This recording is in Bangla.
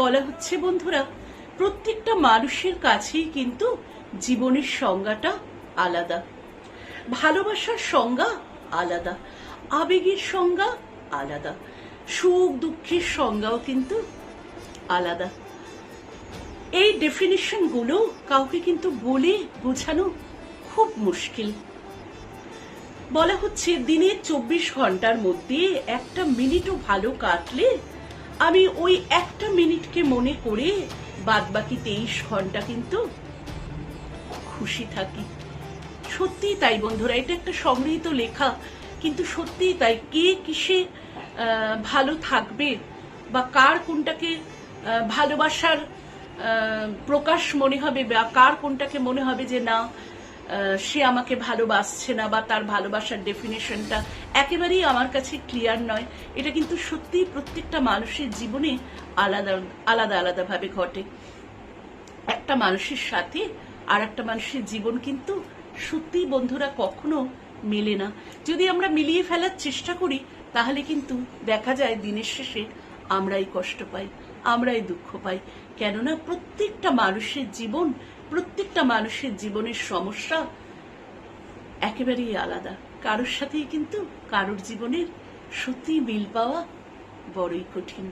বলা হচ্ছে বন্ধুরা, প্রত্যেকটা মানুষের কাছেই কিন্তু জীবনের সংজ্ঞাটা আলাদা, ভালোবাসার সংজ্ঞা আলাদা, আবেগের সংজ্ঞা আলাদা, সুখ দুঃখের সংজ্ঞাও কিন্তু আলাদা। এই ডেফিনিশন গুলো কাউকে কিন্তু বলে বোঝানো খুব মুশকিল। বলা হচ্ছে দিনের 24 ঘন্টার মধ্যে একটা মিনিটও ভালো কাটলে আমি ওই একটা মিনিটকে মনে করে বাদবাকি 23 ঘন্টা কিন্তু খুশি থাকি। সত্যিই তাই বন্ধুরা, এটা একটা সংগৃহীত লেখা, কিন্তু সত্যিই তাই। কে কিসে ভালো থাকবে বা কার কোনটাকে ভালোবাসার প্রকাশ মনে হবে, বা কার কোনটাকে মনে হবে যে না সে আমাকে ভালোবাসছে না, বা তার ভালোবাসার ডেফিনেশনটা একেবারেই আমার কাছে ক্লিয়ার নয়, এটা কিন্তু সত্যিই প্রত্যেকটা মানুষের জীবনে আলাদা আলাদা আলাদা ভাবে ঘটে। একটা মানুষের সাথে আর একটা মানুষের জীবন কিন্তু সত্যিই বন্ধুরা কখনো মেলে না। যদি আমরা মিলিয়ে ফেলার চেষ্টা করি তাহলে কিন্তু দেখা যায় দিনের শেষে আমরাই কষ্ট পাই, আমরাই দুঃখ পাই। কেননা প্রত্যেকটা মানুষের জীবনের সমস্যা একেবারেই আলাদা। কারোর সাথেই কিন্তু কারোর জীবনের সত্যিই মিল পাওয়া বড়ই কঠিন।